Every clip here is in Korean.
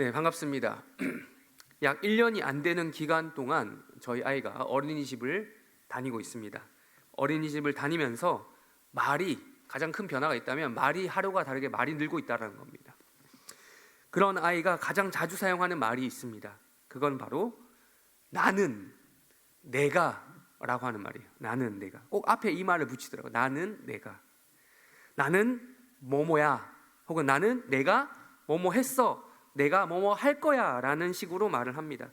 네, 반갑습니다. 약 1년이 안 되는 기간 동안 저희 아이가 어린이집을 다니고 있습니다. 어린이집을 다니면서 말이 가장 큰 변화가 있다면 말이 하루가 다르게 말이 늘고 있다는 겁니다. 그런 아이가 가장 자주 사용하는 말이 있습니다. 그건 바로 나는, 내가 라고 하는 말이에요. 나는, 내가. 꼭 앞에 이 말을 붙이더라고요. 나는, 내가. 나는 뭐뭐야, 혹은 나는 내가 뭐뭐 했어, 내가 뭐뭐 할 거야 라는 식으로 말을 합니다.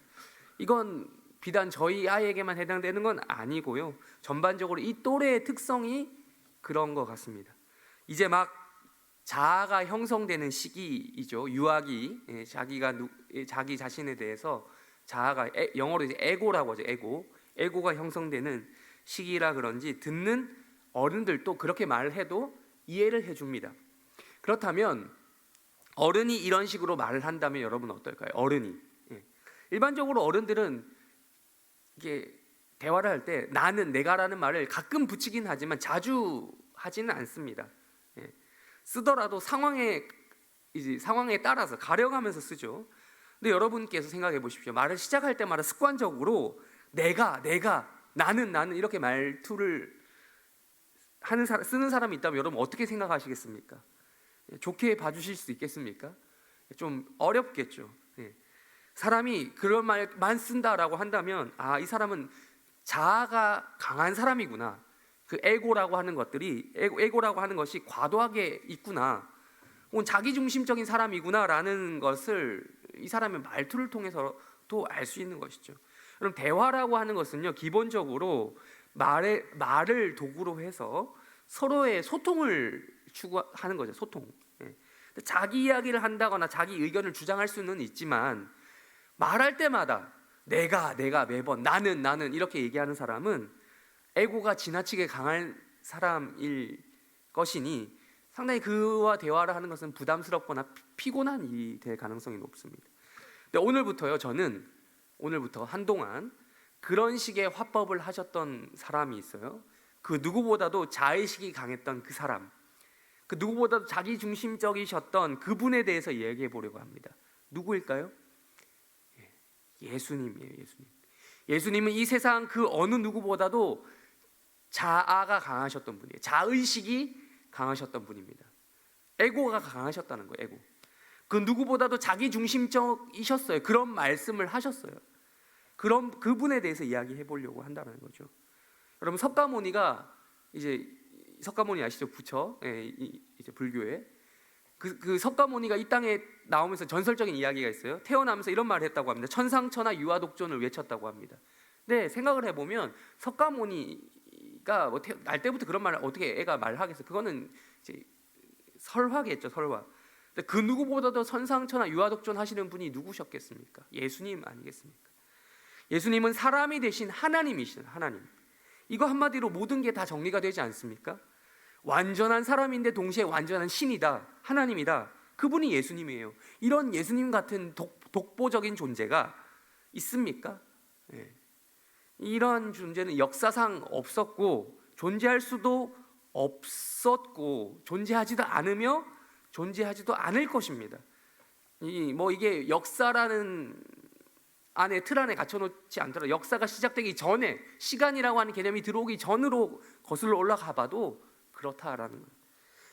이건 비단 저희 아이에게만 해당되는 건 아니고요, 전반적으로 이 또래의 특성이 그런 것 같습니다. 이제 막 자아가 형성되는 시기이죠. 유아기, 자기 자신에 대해서 자아가, 영어로 이제 에고라고 하죠. 에고가 형성되는 시기라 그런지 듣는 어른들도 그렇게 말을 해도 이해를 해줍니다. 그렇다면 어른이 이런 식으로 말을 한다면 여러분 어떨까요? 어른이, 일반적으로 어른들은 이게 대화를 할 때 나는, 내가라는 말을 가끔 붙이긴 하지만 자주 하지는 않습니다. 쓰더라도 상황에 따라서 가려가면서 쓰죠. 근데 여러분께서 생각해 보십시오. 말을 시작할 때마다 습관적으로 내가, 나는 이렇게 말투를 쓰는 사람이 있다면 여러분 어떻게 생각하시겠습니까? 좋게 봐주실 수 있겠습니까? 좀 어렵겠죠. 사람이 그런 말만 쓴다라고 한다면 이 사람은 자아가 강한 사람이구나, 그 에고라고 하는 것이 과도하게 있구나, 혹은 자기중심적인 사람이구나라는 것을 이 사람의 말투를 통해서도 알 수 있는 것이죠. 그럼 대화라고 하는 것은요, 기본적으로 말을 도구로 해서 서로의 소통을 추구하는 거죠. 소통. 자기 이야기를 한다거나 자기 의견을 주장할 수는 있지만 말할 때마다 내가 매번 나는 이렇게 얘기하는 사람은 에고가 지나치게 강한 사람일 것이니 상당히 그와 대화를 하는 것은 부담스럽거나 피곤한 일이 될 가능성이 높습니다. 근데 오늘부터 한동안 그런 식의 화법을 하셨던 사람이 있어요. 그 누구보다도 자의식이 강했던 그 사람, 그 누구보다도 자기중심적이셨던 그분에 대해서 이야기해 보려고 합니다. 누구일까요? 예수님이에요. 예수님은 이 세상 그 어느 누구보다도 자아가 강하셨던 분이에요. 자의식이 강하셨던 분입니다. 에고가 강하셨다는 거예요. 에고. 그 누구보다도 자기중심적이셨어요. 그런 말씀을 하셨어요. 그런 그분에 대해서 이야기해 보려고 한다는 거죠. 여러분, 석가모니 아시죠? 부처, 이제 불교에 그 석가모니가 이 땅에 나오면서 전설적인 이야기가 있어요. 태어나면서 이런 말을 했다고 합니다. 천상천하 유아독존을 외쳤다고 합니다. 근데 생각을 해보면 석가모니가 날 때부터 그런 말을 어떻게 애가 말하겠어요? 그거는 이제 설화겠죠, 설화. 근데 그 누구보다도 천상천하 유아독존 하시는 분이 누구셨겠습니까? 예수님 아니겠습니까? 예수님은 사람이 되신 하나님이신 하나님. 이거 한마디로 모든 게 다 정리가 되지 않습니까? 완전한 사람인데 동시에 완전한 신이다, 하나님이다. 그분이 예수님이에요. 이런 예수님 같은 독보적인 존재가 있습니까? 이런 존재는 역사상 없었고 존재할 수도 없었고 존재하지도 않을 것입니다. 이게 역사라는 틀 안에 갇혀놓지 않더라도 역사가 시작되기 전에, 시간이라고 하는 개념이 들어오기 전으로 거슬러 올라가 봐도 그렇다라는 거예요.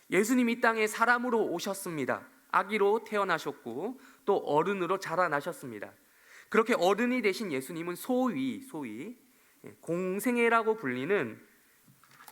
예수님이 이 땅에 사람으로 오셨습니다. 아기로 태어나셨고 또 어른으로 자라나셨습니다. 그렇게 어른이 되신 예수님은 소위 공생애라고 불리는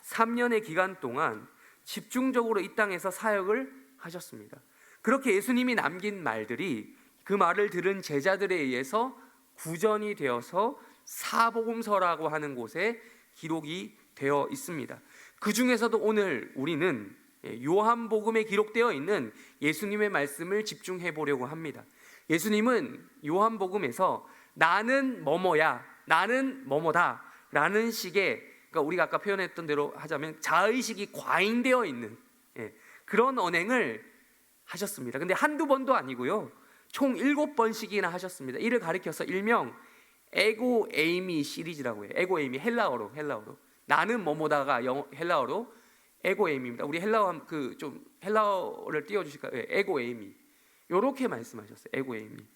3년의 기간 동안 집중적으로 이 땅에서 사역을 하셨습니다. 그렇게 예수님이 남긴 말들이 그 말을 들은 제자들에 의해서 구전이 되어서 사복음서라고 하는 곳에 기록이 되어 있습니다. 그 중에서도 오늘 우리는 요한복음에 기록되어 있는 예수님의 말씀을 집중해 보려고 합니다. 예수님은 요한복음에서 나는 뭐뭐야, 나는 뭐뭐다 라는 식의, 그러니까 우리가 아까 표현했던 대로 하자면 자의식이 과잉되어 있는 그런 언행을 하셨습니다. 근데 한두 번도 아니고요, 총 7번씩이나 하셨습니다. 이를 가리켜서 일명 에고 에이미 시리즈라고 해요. 에고 에이미, 헬라어로 나는 뭐뭐다가 헬라어로 에고 에이미입니다. 우리 헬라어를 띄워주실까요? 에고 에이미. 이렇게 말씀하셨어요. 에고 에이미.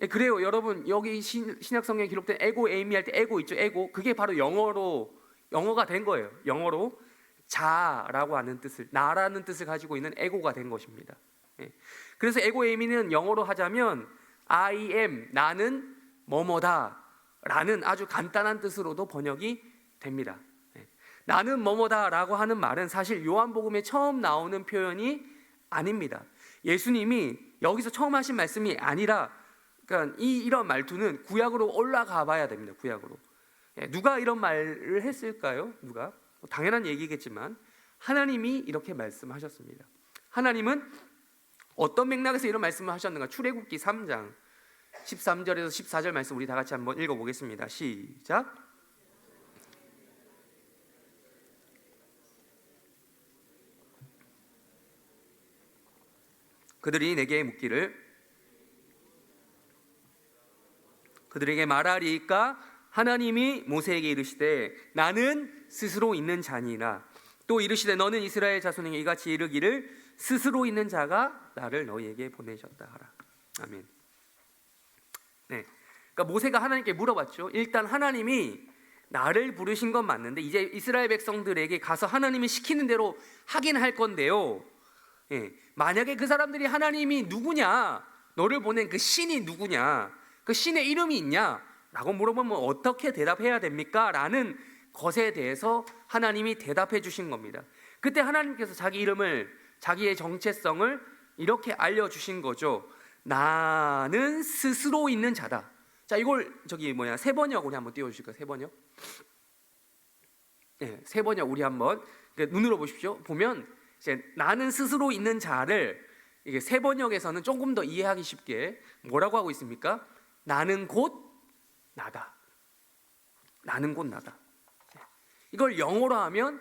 그래요, 여러분. 여기 신약 성경에 기록된 에고 에이미 할 때 에고 있죠. 에고, 그게 바로 영어가 된 거예요. 영어로 자라고 하는 뜻을, 나라는 뜻을 가지고 있는 에고가 된 것입니다. 그래서 에고 에이미는 영어로 하자면 I am, 나는 뭐뭐다 라는 아주 간단한 뜻으로도 번역이 됩니다. 나는 뭐뭐다 라고 하는 말은 사실 요한복음에 처음 나오는 표현이 아닙니다. 예수님이 여기서 처음 하신 말씀이 아니라, 그러니까 이런 말투는 구약으로 올라가 봐야 됩니다. 구약으로. 누가 이런 말을 했을까요? 누가? 당연한 얘기겠지만 하나님이 이렇게 말씀하셨습니다. 하나님은 어떤 맥락에서 이런 말씀을 하셨는가? 출애굽기 3장 13절에서 14절 말씀 우리 다 같이 한번 읽어보겠습니다. 시작. 그들이 내게 묻기를 그들에게 말하리이까 하나님이 모세에게 이르시되 나는 스스로 있는 자니라. 또 이르시되 너는 이스라엘 자손에게 이같이 이르기를 스스로 있는 자가 나를 너희에게 보내셨다 하라. 아멘. 네, 그러니까 모세가 하나님께 물어봤죠. 일단 하나님이 나를 부르신 건 맞는데 이제 이스라엘 백성들에게 가서 하나님이 시키는 대로 하긴 할 건데요. 만약에 그 사람들이 하나님이 누구냐, 너를 보낸 그 신이 누구냐, 그 신의 이름이 있냐 라고 물어보면 어떻게 대답해야 됩니까? 라는 것에 대해서 하나님이 대답해 주신 겁니다. 그때 하나님께서 자기 이름을, 자기의 정체성을 이렇게 알려주신 거죠. 나는 스스로 있는 자다. 자, 이걸 세번역 우리 한번 띄워주실까요? 세번역. 세번역 우리 한번 눈으로 보십시오. 보면 이제 나는 스스로 있는 자를 이게 세번역에서는 조금 더 이해하기 쉽게 뭐라고 하고 있습니까? 나는 곧 나다. 나는 곧 나다. 이걸 영어로 하면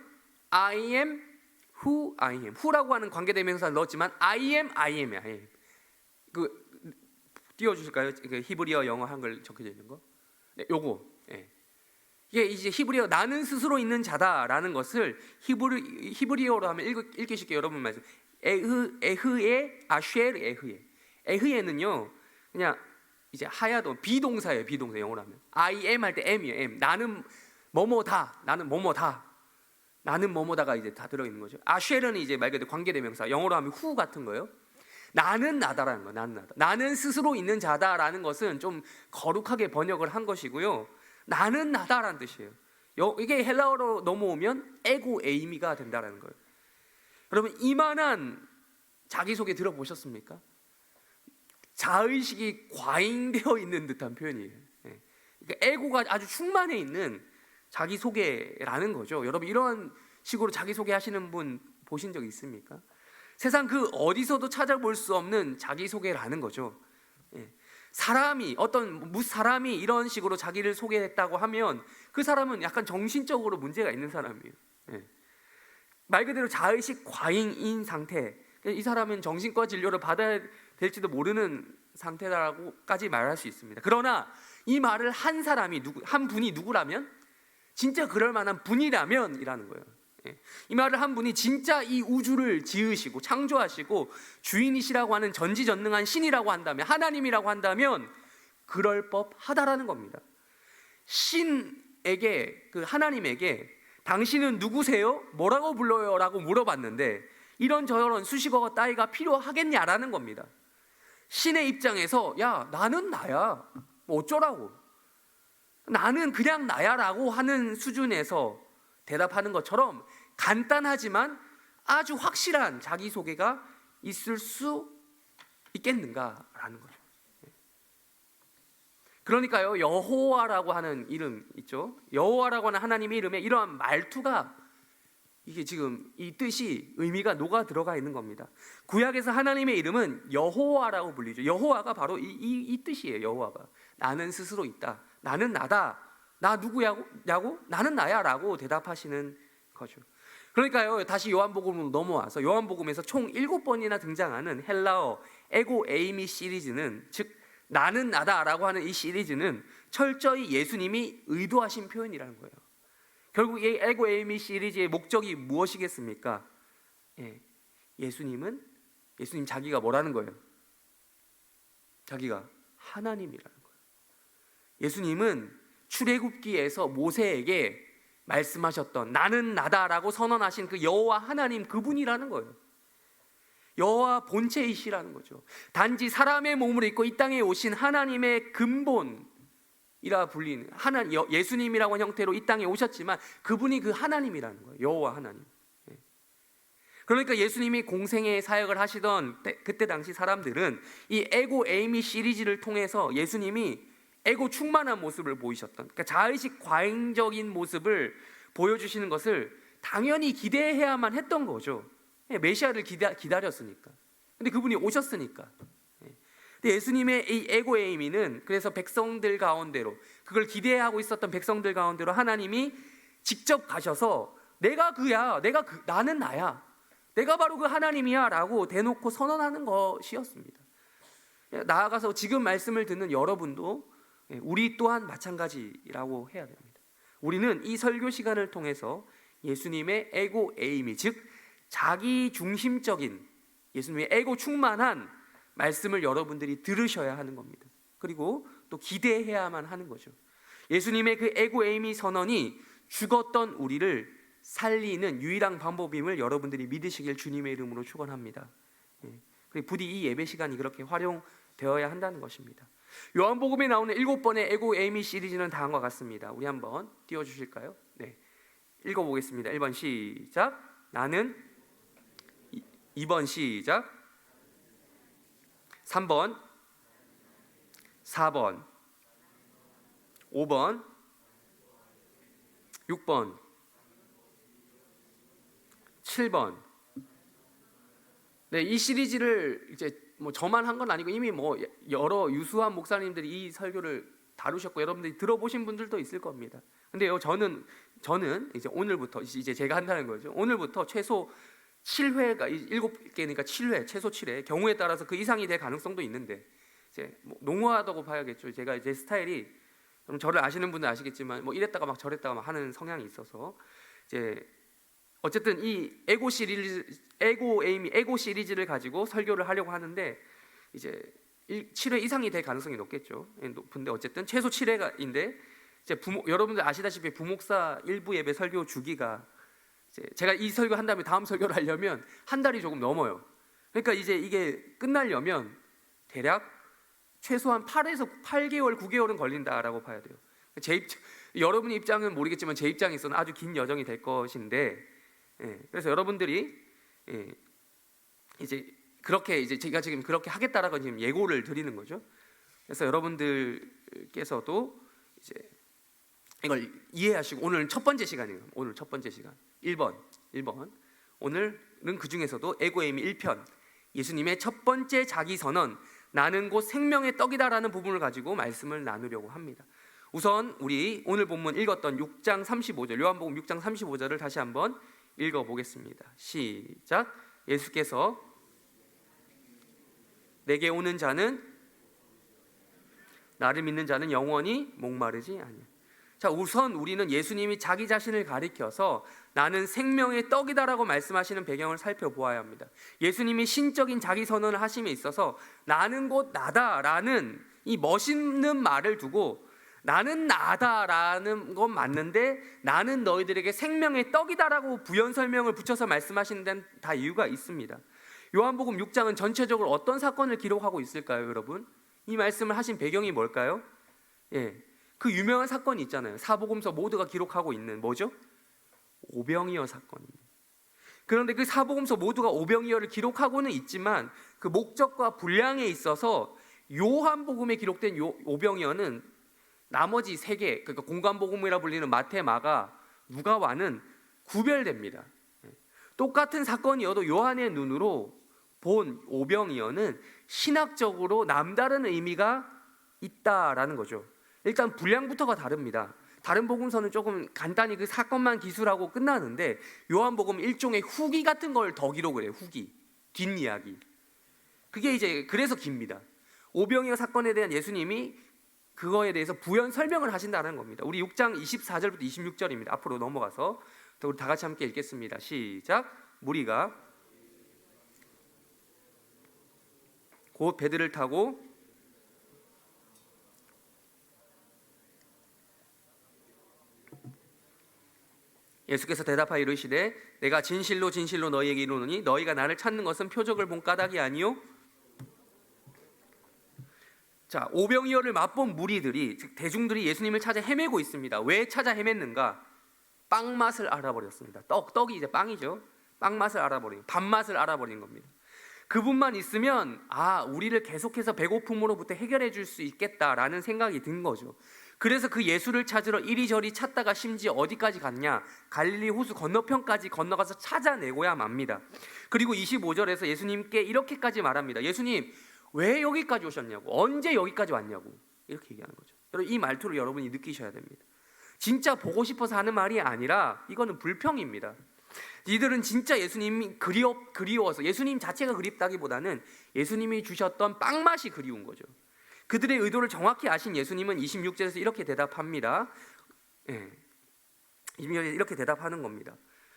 I am who I am. who라고 하는 관계대명사를 넣었지만 I am, I am이야. I am. 띄워주실까요? 히브리어, 영어, 한글 적혀져 있는 거. 네, 요거. 이게 이제 히브리어 나는 스스로 있는 자다라는 것을 히브리어로 하면 읽기 쉽게 여러분 말씀. 에흐에 아쉐르 에흐에. 에흐에는요 그냥 이제 하야도 비동사예요. 비동사 영어로 하면 I am 할 때 am이에요. am. 나는 뭐뭐다. 나는 뭐뭐다. 나는 뭐뭐다가 이제 다 들어 있는 거죠. 아쉐르는 이제 말 그대로 관계대명사. 영어로 하면 who 같은 거예요. 나는 나다라는 거. 나는 나다. 나는 스스로 있는 자다라는 것은 좀 거룩하게 번역을 한 것이고요. 나는 나다라는 뜻이에요. 이게 헬라어로 넘어오면 에고 에이미가 된다라는 거예요. 여러분 이만한 자기소개 들어보셨습니까? 자의식이 과잉되어 있는 듯한 표현이에요. 그러니까 에고가 아주 충만해 있는 자기소개라는 거죠. 여러분 이런 식으로 자기소개하시는 분 보신 적 있습니까? 세상 그 어디서도 찾아볼 수 없는 자기소개라는 거죠. 어떤 사람이 이런 식으로 자기를 소개했다고 하면 그 사람은 약간 정신적으로 문제가 있는 사람이에요. 말 그대로 자의식 과잉인 상태. 이 사람은 정신과 진료를 받아야 될지도 모르는 상태라고까지 말할 수 있습니다. 그러나 이 말을 한 분이 누구라면, 진짜 그럴 만한 분이라면이라는 거예요. 이 말을 한 분이 진짜 이 우주를 지으시고 창조하시고 주인이시라고 하는 전지전능한 신이라고 한다면, 하나님이라고 한다면 그럴 법하다라는 겁니다. 신에게, 그 하나님에게 당신은 누구세요? 뭐라고 불러요? 라고 물어봤는데 이런저런 수식어가 따위가 필요하겠냐라는 겁니다. 신의 입장에서 야 나는 나야 뭐 어쩌라고, 나는 그냥 나야 라고 하는 수준에서 대답하는 것처럼 간단하지만 아주 확실한 자기소개가 있을 수 있겠는가라는 거죠. 그러니까요 여호와라고 하는 이름 있죠. 여호와라고 하는 하나님의 이름에 이러한 말투가, 이게 지금 이 뜻이 의미가 녹아 들어가 있는 겁니다. 구약에서 하나님의 이름은 여호와라고 불리죠. 여호와가 바로 이 뜻이에요. 여호와가 나는 스스로 있다. 나는 나다. 나 누구냐고? 나는 나야 라고 대답하시는 거죠. 그러니까요 다시 요한복음으로 넘어와서 요한복음에서 총 7번이나 등장하는 헬라어 에고 에이미 시리즈는, 즉 나는 나다 라고 하는 이 시리즈는 철저히 예수님이 의도하신 표현이라는 거예요. 결국 이 에고 에이미 시리즈의 목적이 무엇이겠습니까? 예수님은 예수님 자기가 뭐라는 거예요? 자기가 하나님이라는 거예요. 예수님은 출애굽기에서 모세에게 말씀하셨던 나는 나다라고 선언하신 그 여호와 하나님 그분이라는 거예요. 여호와 본체이시라는 거죠. 단지 사람의 몸을 입고 이 땅에 오신 하나님의 근본이라 불리는 예수님이라고 하는 형태로 이 땅에 오셨지만 그분이 그 하나님이라는 거예요. 여호와 하나님. 그러니까 예수님이 공생애 사역을 하시던 그때 당시 사람들은 이 에고 에이미 시리즈를 통해서 예수님이 에고 충만한 모습을 보이셨던, 그러니까 자의식 과잉적인 모습을 보여주시는 것을 당연히 기대해야만 했던 거죠. 메시아를 기다렸으니까. 근데 그분이 오셨으니까. 근데 예수님의 이 에고 에이미는 그래서 백성들 가운데로, 그걸 기대하고 있었던 백성들 가운데로 하나님이 직접 가셔서 내가 그야, 나는 나야, 내가 바로 그 하나님이야 라고 대놓고 선언하는 것이었습니다. 나아가서 지금 말씀을 듣는 여러분도 우리 또한 마찬가지라고 해야 됩니다. 우리는 이 설교 시간을 통해서 예수님의 에고 에이미, 즉 자기 중심적인, 예수님의 에고 충만한 말씀을 여러분들이 들으셔야 하는 겁니다. 그리고 또 기대해야만 하는 거죠. 예수님의 그 에고 에이미 선언이 죽었던 우리를 살리는 유일한 방법임을 여러분들이 믿으시길 주님의 이름으로 축원합니다. 그리고 부디 이 예배 시간이 그렇게 활용되어야 한다는 것입니다. 요한복음에 나오는 7번의 에고 에이미 시리즈는 다음과 같습니다. 우리 한번 띄워주실까요? 네, 읽어보겠습니다. 1번 시작. 나는. 2번 시작. 3번, 4번, 5번, 6번, 7번. 네, 이 시리즈를 이제 뭐 저만 한 건 아니고 이미 뭐 여러 유수한 목사님들이 이 설교를 다루셨고 여러분들이 들어보신 분들도 있을 겁니다. 근데요, 저는 이제 오늘부터 이제 제가 한다는 거죠. 오늘부터 최소 7회가 7개니까 7회, 최소 7회, 경우에 따라서 그 이상이 될 가능성도 있는데 이제 뭐 농후하다고 봐야겠죠. 제가 제 스타일이, 저를 아시는 분들 아시겠지만 뭐 이랬다가 막 저랬다가 막 하는 성향이 있어서 이제 어쨌든 이 에고 시리즈를 가지고 설교를 하려고 하는데 이제 7회 이상이 될 가능성이 높겠죠. 높은데 어쨌든 최소 7회인데 이제 여러분들 아시다시피 부목사 일부 예배 설교 주기가 제가 이 설교 한 다음에 다음 설교를 하려면 한 달이 조금 넘어요. 그러니까 이제 이게 끝나려면 대략 최소한 8개월, 9개월은 걸린다라고 봐야 돼요. 여러분의 입장은 모르겠지만 제 입장에서는 아주 긴 여정이 될 것인데, 그래서 여러분들이 이제 그렇게 이제 제가 지금 그렇게 하겠다라고 지금 예고를 드리는 거죠. 그래서 여러분들께서도 이제 이걸 이해하시고 오늘 첫 번째 시간이에요. 오늘 첫 번째 시간 1번. 오늘은 그 중에서도 에고 에이미 1편, 예수님의 첫 번째 자기 선언, 나는 곧 생명의 떡이다라는 부분을 가지고 말씀을 나누려고 합니다. 우선 우리 오늘 본문 읽었던 6장 35절, 요한복음 6장 35절을 다시 한번 읽어보겠습니다. 시작. 예수께서 내게 오는 자는, 나를 믿는 자는 영원히 목마르지 아니야. 자, 우선 우리는 예수님이 자기 자신을 가리켜서 나는 생명의 떡이다라고 말씀하시는 배경을 살펴보아야 합니다. 예수님이 신적인 자기 선언을 하심에 있어서 나는 곧 나다라는 이 멋있는 말을 두고, 나는 나다라는 건 맞는데 나는 너희들에게 생명의 떡이다라고 부연 설명을 붙여서 말씀하시는 데는 다 이유가 있습니다. 요한복음 6장은 전체적으로 어떤 사건을 기록하고 있을까요, 여러분? 이 말씀을 하신 배경이 뭘까요? 그 유명한 사건이 있잖아요. 사복음서 모두가 기록하고 있는 뭐죠? 오병이어 사건입니다. 그런데 그 사복음서 모두가 오병이어를 기록하고는 있지만 그 목적과 분량에 있어서 요한복음에 기록된 오병이어는 나머지 3개, 그러니까 공관복음이라 불리는 마태, 마가, 누가와는 구별됩니다. 똑같은 사건이어도 요한의 눈으로 본 오병이어는 신학적으로 남다른 의미가 있다라는 거죠. 일단 분량부터가 다릅니다. 다른 복음서는 조금 간단히 그 사건만 기술하고 끝나는데 요한복음 일종의 후기 같은 걸 더 기록을 해요. 후기, 뒷이야기. 그게 이제 그래서 깁니다. 오병이어 사건에 대한 예수님이 그거에 대해서 부연 설명을 하신다는 겁니다. 우리 6장 24절부터 26절입니다. 앞으로 넘어가서 우리 다 같이 함께 읽겠습니다. 시작. 무리가 곧 배들을 타고 예수께서 대답하여 이르시되 내가 진실로 진실로 너희에게 이르노니 너희가 나를 찾는 것은 표적을 본 까닭이 아니요. 자, 오병이어를 맛본 무리들이, 즉 대중들이 예수님을 찾아 헤매고 있습니다. 왜 찾아 헤맸는가? 빵 맛을 알아버렸습니다. 떡이 이제 빵이죠. 빵 맛을 알아버린, 밥 맛을 알아버린 겁니다. 그분만 있으면 우리를 계속해서 배고픔으로부터 해결해 줄 수 있겠다라는 생각이 든 거죠. 그래서 그 예수를 찾으러 이리저리 찾다가 심지어 어디까지 갔냐? 갈릴리 호수 건너편까지 건너가서 찾아내고야 맙니다. 그리고 25절에서 예수님께 이렇게까지 말합니다. 예수님, 왜 여기까지 오셨냐고, 언제 여기까지 왔냐고, 이렇게 얘기하는 거죠. 여러분, 이 말투를 여러분이 느끼셔야 됩니다. 진짜 보고 싶어서 하는 말이 아니라 이거는 불평입니다. 이들은 진짜 예수님이 그리워서, 예수님 자체가 그립다기보다는 예수님이 주셨던 빵 맛이 그리운 거죠. 그들의 의도를 정확히 아신 예수님은 26절에서 이렇게 대답합니다. 26절에서 이렇게 대답하는 겁니다.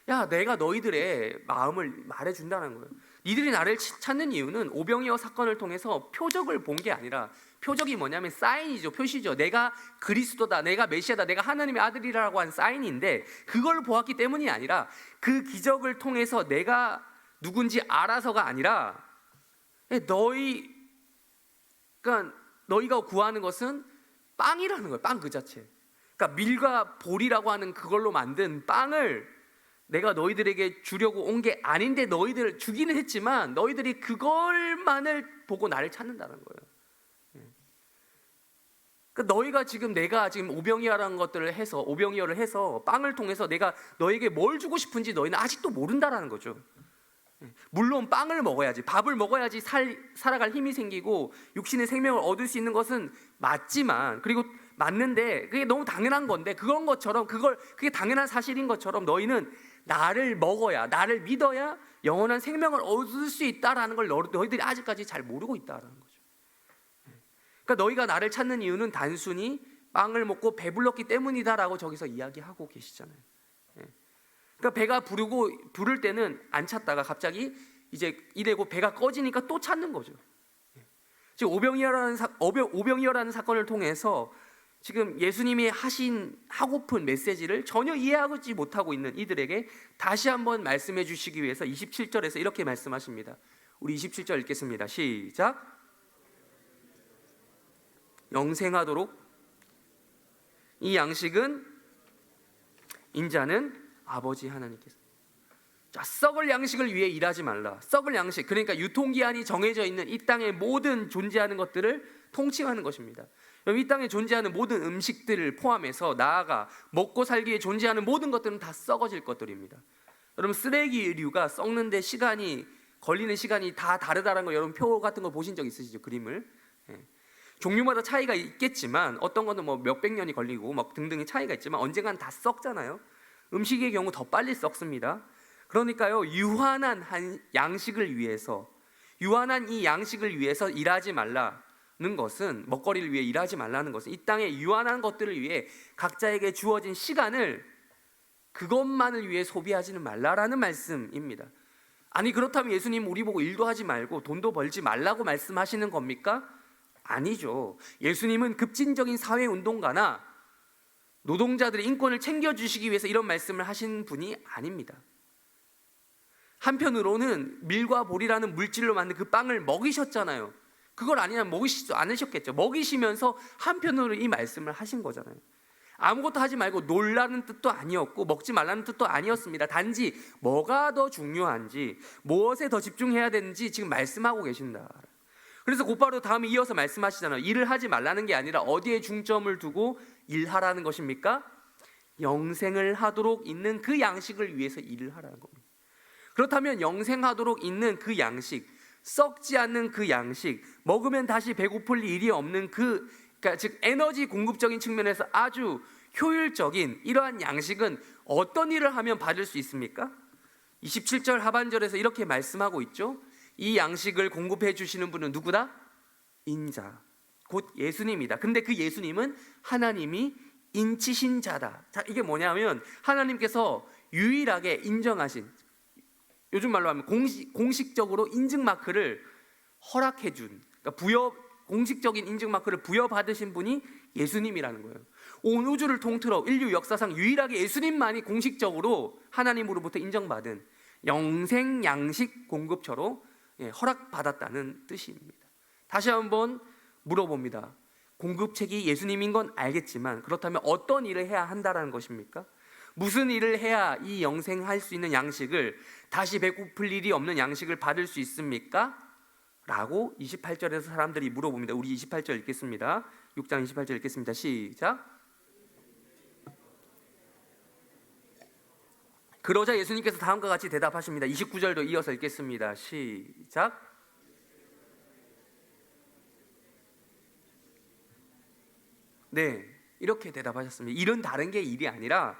야, 내가 너희들의 마음을 말해준다는 거예요. 니들이 나를 찾는 이유는 오병이어 사건을 통해서 표적을 본 게 아니라, 표적이 뭐냐면 사인이죠, 표시죠. 내가 그리스도다, 내가 메시아다, 내가 하나님의 아들이라고 한 사인인데, 그걸 보았기 때문이 아니라 그 기적을 통해서 내가 누군지 알아서가 아니라, 너희가 구하는 것은 빵이라는 거예요. 빵 그 자체. 그러니까 밀과 볼이라고 하는 그걸로 만든 빵을 내가 너희들에게 주려고 온 게 아닌데, 너희들을 주기는 했지만 너희들이 그걸만을 보고 나를 찾는다는 거예요. 그러니까 너희가 지금, 내가 지금 오병이어라는 것들을 해서, 오병이어를 해서 빵을 통해서 내가 너에게 뭘 주고 싶은지 너희는 아직도 모른다라는 거죠. 물론 빵을 먹어야지, 밥을 먹어야지 살아갈 힘이 생기고 육신의 생명을 얻을 수 있는 것은 맞지만, 그리고 맞는데 그게 너무 당연한 건데, 그게 당연한 사실인 것처럼 너희는 나를 먹어야, 나를 믿어야 영원한 생명을 얻을 수 있다라는 걸 너희들이 아직까지 잘 모르고 있다라는 거죠. 그러니까 너희가 나를 찾는 이유는 단순히 빵을 먹고 배불렀기 때문이다라고 저기서 이야기하고 계시잖아요. 그러니까 배가 부를 때는 안 찾다가 갑자기 이제 이래고 배가 꺼지니까 또 찾는 거죠. 지금 오병이어라는 사건을 통해서 지금 예수님이 하고픈 메시지를 전혀 이해하지 못하고 있는 이들에게 다시 한번 말씀해 주시기 위해서 27절에서 이렇게 말씀하십니다. 우리 27절 읽겠습니다. 시작. 영생하도록 이 양식은 인자는 아버지 하나님께서. 자, 썩을 양식을 위해 일하지 말라. 썩을 양식, 그러니까 유통기한이 정해져 있는 이 땅에 모든 존재하는 것들을 통칭하는 것입니다. 이 땅에 존재하는 모든 음식들을 포함해서 나아가 먹고 살기 위해 존재하는 모든 것들은 다 썩어질 것들입니다. 여러분, 쓰레기류가 썩는데 걸리는 시간이 다 다르다는 거, 여러분 표 같은 거 보신 적 있으시죠? 그림을. 종류마다 차이가 있겠지만, 어떤 거는 뭐 몇백 년이 걸리고 막 등등의 차이가 있지만 언젠간 다 썩잖아요. 음식의 경우 더 빨리 썩습니다. 그러니까요, 유한한 이 양식을 위해서 일하지 말라는 것은, 먹거리를 위해 일하지 말라는 것은 이 땅의 유한한 것들을 위해 각자에게 주어진 시간을 그것만을 위해 소비하지는 말라라는 말씀입니다. 아니, 그렇다면 예수님 우리 보고 일도 하지 말고 돈도 벌지 말라고 말씀하시는 겁니까? 아니죠. 예수님은 급진적인 사회운동가나 노동자들의 인권을 챙겨주시기 위해서 이런 말씀을 하신 분이 아닙니다. 한편으로는 밀과 볼이라는 물질로 만든 그 빵을 먹이셨잖아요. 그걸 아니면 먹이시지 않으셨겠죠. 먹이시면서 한편으로 이 말씀을 하신 거잖아요. 아무것도 하지 말고 놀라는 뜻도 아니었고 먹지 말라는 뜻도 아니었습니다. 단지 뭐가 더 중요한지, 무엇에 더 집중해야 되는지 지금 말씀하고 계신다. 그래서 곧바로 다음에 이어서 말씀하시잖아요. 일을 하지 말라는 게 아니라 어디에 중점을 두고 일하라는 것입니까? 영생을 하도록 있는 그 양식을 위해서 일을 하라는 겁니다. 그렇다면 영생하도록 있는 그 양식, 썩지 않는 그 양식, 먹으면 다시 배고플 일이 없는 그러니까 즉 에너지 공급적인 측면에서 아주 효율적인 이러한 양식은 어떤 일을 하면 받을 수 있습니까? 27절 하반절에서 이렇게 말씀하고 있죠. 이 양식을 공급해 주시는 분은 누구다? 인자, 곧 예수님이다. 근데 그 예수님은 하나님이 인치신 자다. 자, 이게 뭐냐면 하나님께서 유일하게 인정하신, 요즘 말로 하면 공식적으로 인증 마크를 허락해 준, 그러니까 공식적인 인증 마크를 부여받으신 분이 예수님이라는 거예요. 온 우주를 통틀어 인류 역사상 유일하게 예수님만이 공식적으로 하나님으로부터 인정받은 영생 양식 공급처로 허락받았다는 뜻입니다. 다시 한번 물어봅니다. 공급책이 예수님인 건 알겠지만 그렇다면 어떤 일을 해야 한다라는 것입니까? 무슨 일을 해야 이 영생할 수 있는 양식을, 다시 배고플 일이 없는 양식을 받을 수 있습니까? 라고 28절에서 사람들이 물어봅니다. 우리 28절 읽겠습니다. 6장 28절 읽겠습니다. 시작. 그러자 예수님께서 다음과 같이 대답하십니다. 29절도 이어서 읽겠습니다. 시작. 네, 이렇게 대답하셨습니다. 일은 다른 게 일이 아니라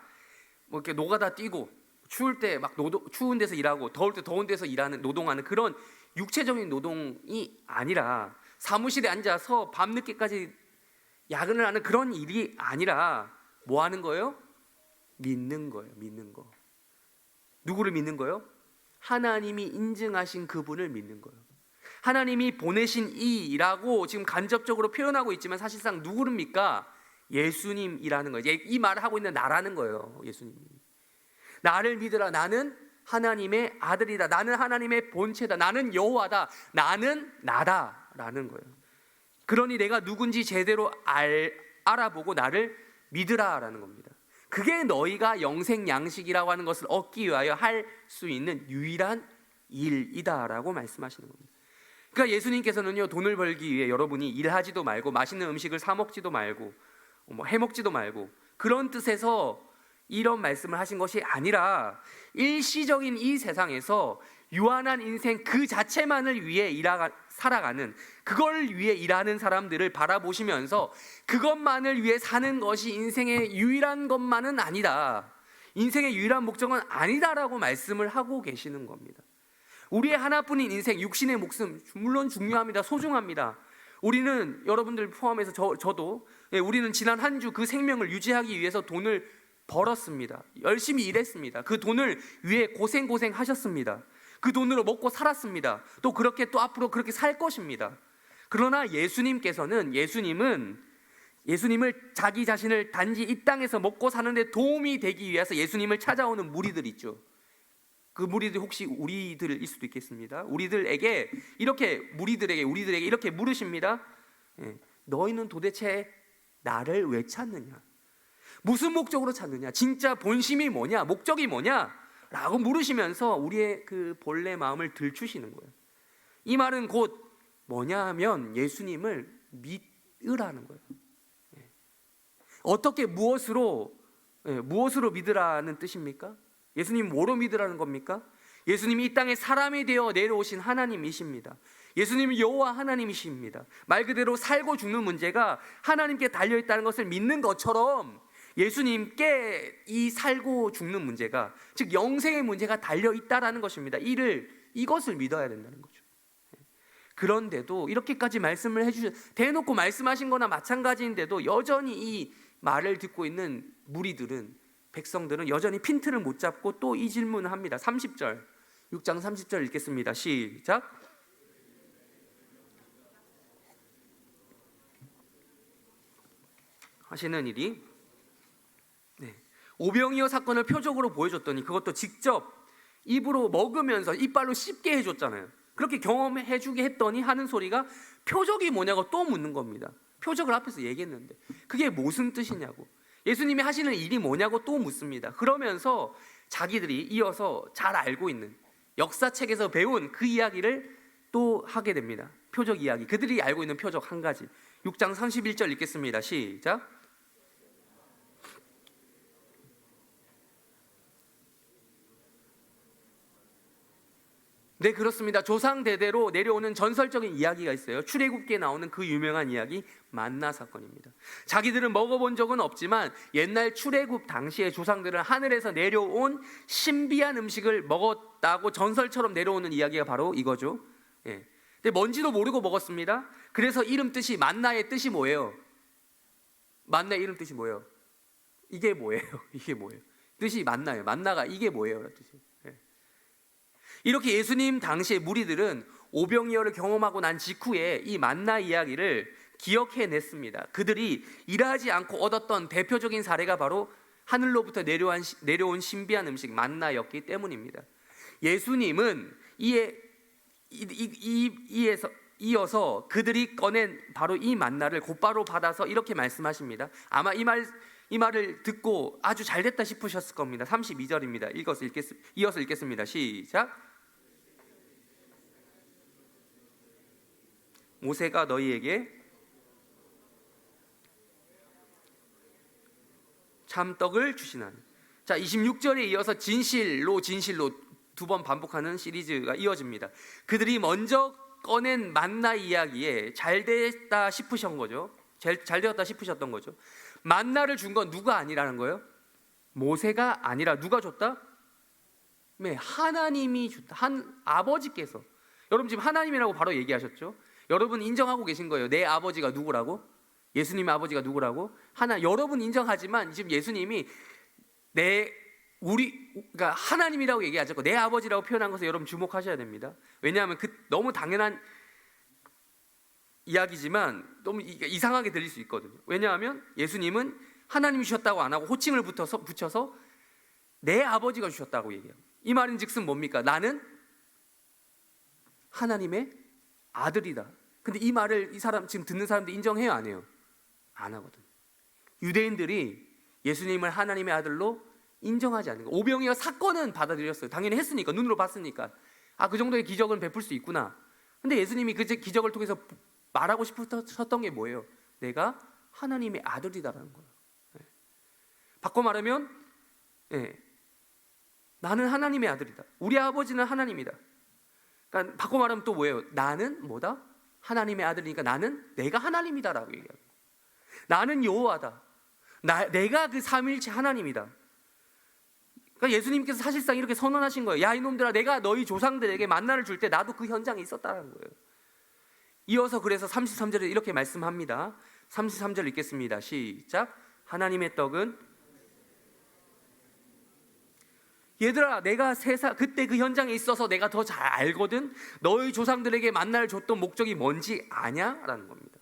뭐 이렇게 노가다 뛰고 추울 때 막 추운 데서 일하고 더울 때 더운 데서 일하는 노동하는 그런 육체적인 노동이 아니라, 사무실에 앉아서 밤늦게까지 야근을 하는 그런 일이 아니라 뭐 하는 거예요? 믿는 거예요. 믿는 거. 누구를 믿는 거예요? 하나님이 인증하신 그분을 믿는 거예요. 하나님이 보내신 이라고 지금 간접적으로 표현하고 있지만 사실상 누구입니까? 예수님이라는 거예요. 이 말을 하고 있는 나라는 거예요. 예수님이. 나를 믿으라. 나는 하나님의 아들이다. 나는 하나님의 본체다. 나는 여호와다. 나는 나다라는 거예요. 그러니 내가 누군지 제대로 알아보고 나를 믿으라라는 겁니다. 그게 너희가 영생 양식이라고 하는 것을 얻기 위하여 할 수 있는 유일한 일이다라고 말씀하시는 겁니다. 그러니까 예수님께서는요, 돈을 벌기 위해 여러분이 일하지도 말고 맛있는 음식을 사 먹지도 말고 뭐 해 먹지도 말고 그런 뜻에서 이런 말씀을 하신 것이 아니라 일시적인 이 세상에서 유한한 인생 그 자체만을 위해 살아가는, 그걸 위해 일하는 사람들을 바라보시면서 그것만을 위해 사는 것이 인생의 유일한 것만은 아니다, 인생의 유일한 목적은 아니다라고 말씀을 하고 계시는 겁니다. 우리의 하나뿐인 인생, 육신의 목숨 물론 중요합니다. 소중합니다. 우리는, 여러분들 포함해서 저도 우리는 지난 한 주 그 생명을 유지하기 위해서 돈을 벌었습니다. 열심히 일했습니다. 그 돈을 위해 고생하셨습니다. 그 돈으로 먹고 살았습니다. 또 그렇게 또 앞으로 그렇게 살 것입니다. 그러나 예수님을 자기 자신을 단지 이 땅에서 먹고 사는데 도움이 되기 위해서 예수님을 찾아오는 무리들 있죠. 그 무리들 혹시 우리들일 수도 있겠습니다. 우리들에게 이렇게 이렇게 물으십니다. 너희는 도대체 나를 왜 찾느냐? 무슨 목적으로 찾느냐? 진짜 본심이 뭐냐? 목적이 뭐냐? 라고 물으시면서 우리의 그 본래 마음을 들추시는 거예요. 이 말은 곧 뭐냐 하면 예수님을 믿으라는 거예요. 어떻게 무엇으로 믿으라는 뜻입니까? 예수님 뭐로 믿으라는 겁니까? 예수님이 이 땅에 사람이 되어 내려오신 하나님이십니다. 예수님은 여호와 하나님이십니다. 말 그대로 살고 죽는 문제가 하나님께 달려있다는 것을 믿는 것처럼 예수님께 이 살고 죽는 문제가, 즉 영생의 문제가 달려있다라는 것입니다. 이것을 믿어야 된다는 거죠. 그런데도 이렇게까지 말씀을 대놓고 말씀하신 거나 마찬가지인데도 여전히 이 말을 듣고 있는 백성들은 여전히 핀트를 못 잡고 또 이 질문을 합니다. 30절, 6장 30절 읽겠습니다. 시작. 하시는 일이 오병이어 사건을 표적으로 보여줬더니 그것도 직접 입으로 먹으면서 이빨로 씹게 해줬잖아요. 그렇게 경험해주게 했더니 하는 소리가 표적이 뭐냐고 또 묻는 겁니다. 표적을 앞에서 얘기했는데 그게 무슨 뜻이냐고, 예수님이 하시는 일이 뭐냐고 또 묻습니다. 그러면서 자기들이 이어서 잘 알고 있는 역사책에서 배운 그 이야기를 또 하게 됩니다. 표적 이야기, 그들이 알고 있는 표적 한 가지. 6장 31절 읽겠습니다. 시작. 네, 그렇습니다. 조상 대대로 내려오는 전설적인 이야기가 있어요. 출애굽기에 나오는 그 유명한 이야기, 만나 사건입니다. 자기들은 먹어본 적은 없지만 옛날 출애굽 당시에 조상들은 하늘에서 내려온 신비한 음식을 먹었다고 전설처럼 내려오는 이야기가 바로 이거죠. 근데 뭔지도 모르고 먹었습니다. 그래서 만나의 뜻이 뭐예요? 만나의 이름 뜻이 뭐예요? 이게 뭐예요? 뜻이 만나예요. 만나가 이게 뭐예요? 뜻이. 이렇게 예수님 당시의 무리들은 오병이어를 경험하고 난 직후에 이 만나 이야기를 기억해냈습니다. 그들이 일하지 않고 얻었던 대표적인 사례가 바로 하늘로부터 내려온 신비한 음식 만나였기 때문입니다. 예수님은 이어서 그들이 꺼낸 바로 이 만나를 곧바로 받아서 이렇게 말씀하십니다. 아마 이 말을 듣고 아주 잘됐다 싶으셨을 겁니다. 32절입니다. 이어서 읽겠습니다. 시작. 모세가 너희에게 참떡을 주시나니. 자, 26절에 이어서 진실로 두 번 반복하는 시리즈가 이어집니다. 그들이 먼저 꺼낸 만나 이야기에 잘됐다 싶으셨던 거죠. 잘되었다 싶으셨던 거죠. 만나를 준 건 누가 아니라는 거예요? 모세가 아니라 누가 줬다? 네, 하나님이 줬다. 아버지께서. 여러분 지금 하나님이라고 바로 얘기하셨죠? 여러분 인정하고 계신 거예요. 내 아버지가 누구라고? 예수님의 아버지가 누구라고? 여러분 인정하지만 지금 예수님이 그러니까 하나님이라고 얘기하지 않고 내 아버지라고 표현한 것을 여러분 주목하셔야 됩니다. 왜냐하면 너무 당연한 이야기지만 너무 이상하게 들릴 수 있거든요. 왜냐하면 예수님은 하나님이 주셨다고 안 하고 호칭을 붙여서 내 아버지가 주셨다고 얘기해요. 이 말인 즉슨 뭡니까? 나는 하나님의 아들이다. 근데 이 말을 지금 듣는 사람들 인정해요, 안 해요? 안 하거든요. 유대인들이 예수님을 하나님의 아들로 인정하지 않는 거예요. 오병이어 사건은 받아들였어요. 당연히 했으니까, 눈으로 봤으니까. 그 정도의 기적은 베풀 수 있구나. 근데 예수님이 그 기적을 통해서 말하고 싶으셨던 게 뭐예요? 내가 하나님의 아들이다라는 거예요. 바꿔 말하면 나는 하나님의 아들이다. 우리 아버지는 하나님이다. 그러니까 바꿔 말하면 또 뭐예요? 나는 뭐다? 하나님의 아들이니까 내가 하나님이다라고 얘기하는 거예요. 나는 여호와다. 내가 그 삼위일체 하나님이다. 그러니까 예수님께서 사실상 이렇게 선언하신 거예요. 야 이놈들아, 내가 너희 조상들에게 만나를 줄 때 나도 그 현장에 있었다는 거예요. 이어서 그래서 33절에 이렇게 말씀합니다. 33절 읽겠습니다. 시작. 하나님의 떡은 얘들아, 내가 그때 그 현장에 있어서 내가 더 잘 알거든. 너희 조상들에게 만나를 줬던 목적이 뭔지 아냐? 라는 겁니다.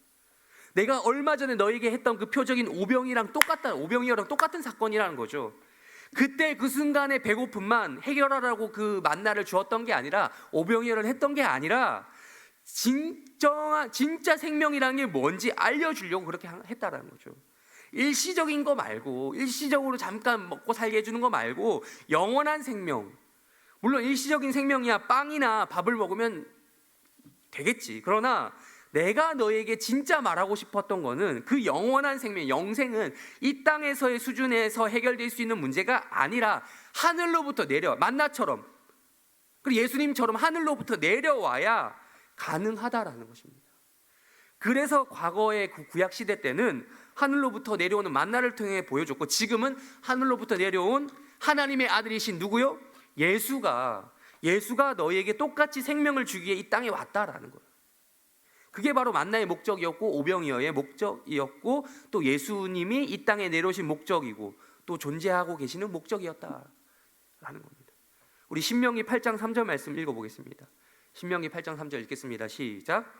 내가 얼마 전에 너에게 했던 그 표적인 오병이어랑 똑같은 사건이라는 거죠. 그때 그 순간의 배고픔만 해결하라고 그 만나를 주었던 게 아니라, 오병이어를 했던 게 아니라 진짜 생명이라는 게 뭔지 알려주려고 그렇게 했다라는 거죠. 일시적인 거 말고, 일시적으로 잠깐 먹고 살게 해주는 거 말고 영원한 생명. 물론 일시적인 생명이야 빵이나 밥을 먹으면 되겠지. 그러나 내가 너에게 진짜 말하고 싶었던 거는 그 영원한 생명, 영생은 이 땅에서의 수준에서 해결될 수 있는 문제가 아니라 하늘로부터 만나처럼, 그리고 예수님처럼 하늘로부터 내려와야 가능하다라는 것입니다. 그래서 과거의 구약 시대 때는 하늘로부터 내려오는 만나를 통해 보여줬고, 지금은 하늘로부터 내려온 하나님의 아들이신 누구요? 예수가 너희에게 똑같이 생명을 주기에 이 땅에 왔다라는 거예요. 그게 바로 만나의 목적이었고, 오병이어의 목적이었고, 또 예수님이 이 땅에 내려오신 목적이고, 또 존재하고 계시는 목적이었다라는 겁니다. 우리 신명기 8장 3절 말씀 읽어보겠습니다. 신명기 8장 3절 읽겠습니다. 시작.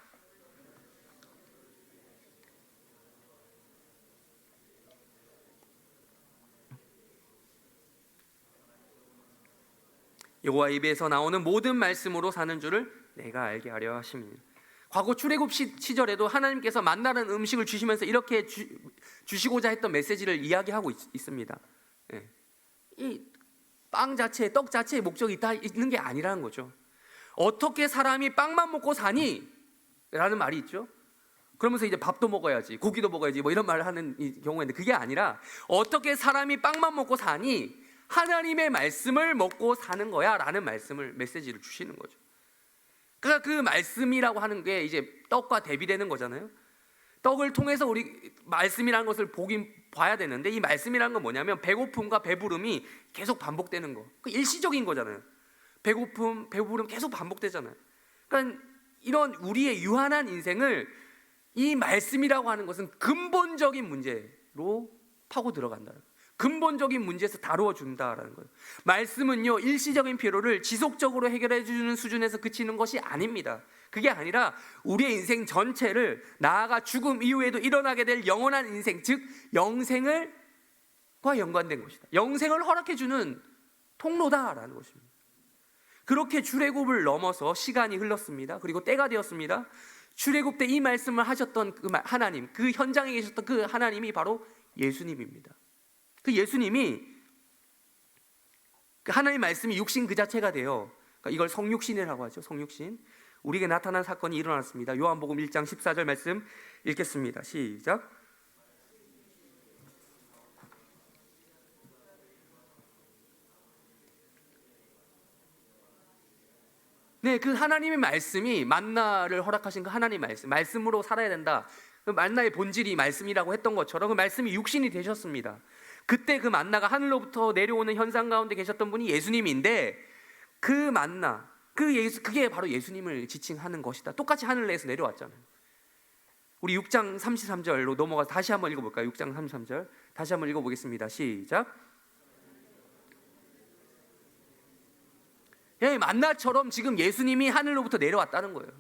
여호와 입에서 나오는 모든 말씀으로 사는 줄을 내가 알게 하려 하심이니라. 과거 출애굽 시절에도 하나님께서 만나는 음식을 주시면서 이렇게 주시고자 했던 메시지를 이야기하고 있습니다. 이 빵 자체, 떡 자체의 목적이 있는 게 아니라는 거죠. 어떻게 사람이 빵만 먹고 사니? 라는 말이 있죠. 그러면서 이제 밥도 먹어야지, 고기도 먹어야지, 뭐 이런 말을 하는 경우인데, 그게 아니라 어떻게 사람이 빵만 먹고 사니? 하나님의 말씀을 먹고 사는 거야 라는 메시지를 주시는 거죠. 그러니까 그 말씀이라고 하는 게 이제 떡과 대비되는 거잖아요. 떡을 통해서 우리 말씀이라는 것을 봐야 되는데, 이 말씀이라는 건 뭐냐면 배고픔과 배부름이 계속 반복되는 거. 그 일시적인 거잖아요. 배고픔, 배부름 계속 반복되잖아요. 그러니까 이런 우리의 유한한 인생을 이 말씀이라고 하는 것은 근본적인 문제로 파고 들어간다. 근본적인 문제에서 다루어 준다라는 거예요. 말씀은요, 일시적인 피로를 지속적으로 해결해 주는 수준에서 그치는 것이 아닙니다. 그게 아니라 우리의 인생 전체를 나아가 죽음 이후에도 일어나게 될 영원한 인생, 즉 영생과 연관된 것이다. 영생을 허락해 주는 통로다라는 것입니다. 그렇게 출애굽을 넘어서 시간이 흘렀습니다. 그리고 때가 되었습니다. 출애굽 때 이 말씀을 하셨던 그 하나님, 그 현장에 계셨던 그 하나님이 바로 예수님입니다. 그 예수님이, 그 하나님 말씀이 육신 그 자체가 돼요. 그러니까 이걸 성육신이라고 하죠. 성육신. 우리에게 나타난 사건이 일어났습니다. 요한복음 1장 14절 말씀 읽겠습니다. 시작. 네, 그 하나님의 말씀이, 만나를 허락하신 그 하나님 말씀으로 살아야 된다. 그 만나의 본질이 말씀이라고 했던 것처럼 그 말씀이 육신이 되셨습니다. 그때 그 만나가 하늘로부터 내려오는 현상 가운데 계셨던 분이 예수님인데, 그 만나, 그게 바로 예수님을 지칭하는 것이다. 똑같이 하늘에서 내려왔잖아요. 우리 6장 33절로 넘어가서 다시 한번 읽어볼까요? 6장 33절 다시 한번 읽어보겠습니다. 시작. 예, 만나처럼 지금 예수님이 하늘로부터 내려왔다는 거예요.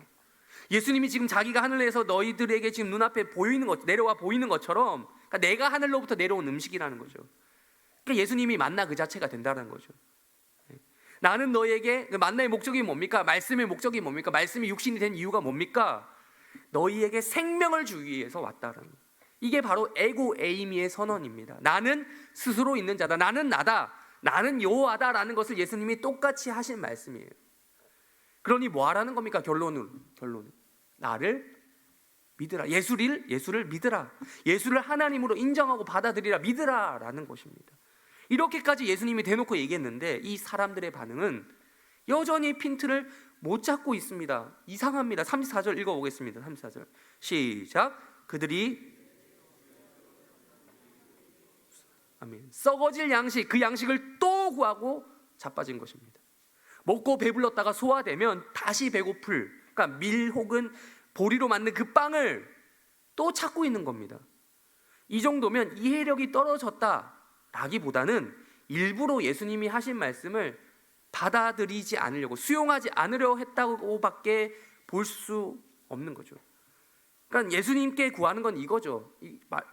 예수님이 지금 자기가 하늘에서 너희들에게 지금 눈앞에 보이는 것, 내려와 보이는 것처럼, 그러니까 내가 하늘로부터 내려온 음식이라는 거죠. 그러니까 예수님이 만나 그 자체가 된다는 거죠. 나는 너희에게, 만나의 목적이 뭡니까? 말씀의 목적이 뭡니까? 말씀이 육신이 된 이유가 뭡니까? 너희에게 생명을 주기 위해서 왔다는 거예요. 이게 바로 에고 에이미의 선언입니다. 나는 스스로 있는 자다. 나는 나다. 나는 여호와다라는 것을 예수님이 똑같이 하신 말씀이에요. 그러니 뭐 하라는 겁니까? 결론은 나를 믿으라. 예수를 믿으라. 예수를 하나님으로 인정하고 받아들이라. 믿으라라는 것입니다. 이렇게까지 예수님이 대놓고 얘기했는데 이 사람들의 반응은 여전히 핀트를 못 잡고 있습니다. 이상합니다. 34절 읽어보겠습니다. 34절 시작. 그들이 아멘. 썩어질 양식, 그 양식을 또 구하고 자빠진 것입니다. 먹고 배불렀다가 소화되면 다시 배고플, 그러니까 밀 혹은 보리로 만든 그 빵을 또 찾고 있는 겁니다. 이 정도면 이해력이 떨어졌다라기보다는 일부러 예수님이 하신 말씀을 받아들이지 않으려고, 수용하지 않으려 했다고밖에 볼 수 없는 거죠. 그러니까 예수님께 구하는 건 이거죠.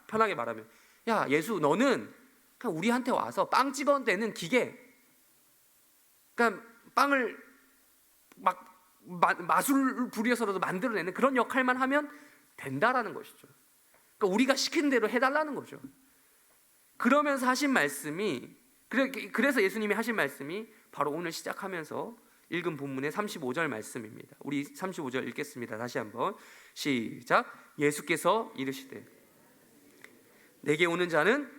편하게 말하면, 야 예수, 너는 그냥 우리한테 와서 빵 찍어내는 기계, 그러니까 빵을 막 마술 부려서라도 만들어내는 그런 역할만 하면 된다라는 것이죠. 그러니까 우리가 시키는 대로 해달라는 거죠. 그러면서 하신 말씀이, 그래서 예수님이 하신 말씀이 바로 오늘 시작하면서 읽은 본문의 35절 말씀입니다. 우리 35절 읽겠습니다. 다시 한번 시작. 예수께서 이르시되 내게 오는 자는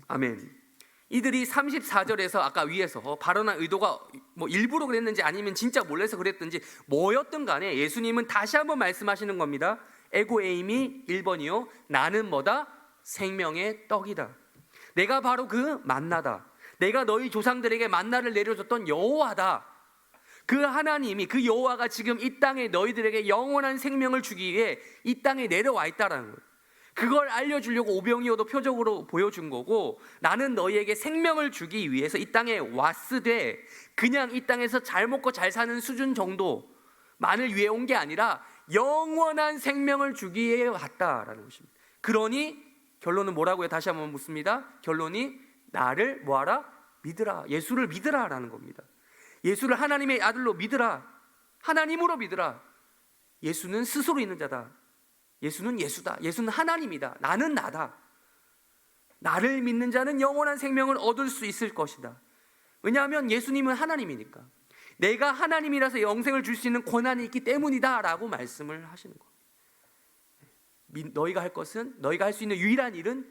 아멘. 이들이 34절에서 아까 위에서 발언한 의도가 뭐 일부러 그랬는지 아니면 진짜 몰라서 그랬든지 뭐였든 간에 예수님은 다시 한번 말씀하시는 겁니다. 에고에임이 1번이요. 나는 뭐다? 생명의 떡이다. 내가 바로 그 만나다. 내가 너희 조상들에게 만나를 내려줬던 여호와다. 그 하나님이, 그 여호와가 지금 이 땅에 너희들에게 영원한 생명을 주기 위해 이 땅에 내려와 있다라는 거예요. 그걸 알려주려고 오병이어도 표적으로 보여준 거고, 나는 너희에게 생명을 주기 위해서 이 땅에 왔으되 그냥 이 땅에서 잘 먹고 잘 사는 수준 정도만을 위해 온 게 아니라 영원한 생명을 주기 위해 왔다라는 것입니다. 그러니 결론은 뭐라고요? 다시 한번 묻습니다. 결론이 나를 뭐하라? 믿으라. 예수를 믿으라라는 겁니다. 예수를 하나님의 아들로 믿으라. 하나님으로 믿으라. 예수는 스스로 있는 자다. 예수는 예수다. 예수는 하나님이다. 나는 나다. 나를 믿는 자는 영원한 생명을 얻을 수 있을 것이다. 왜냐하면 예수님은 하나님이니까. 내가 하나님이라서 영생을 줄 수 있는 권한이 있기 때문이다 라고 말씀을 하시는 거예요. 너희가 할 것은, 너희가 할 수 있는 유일한 일은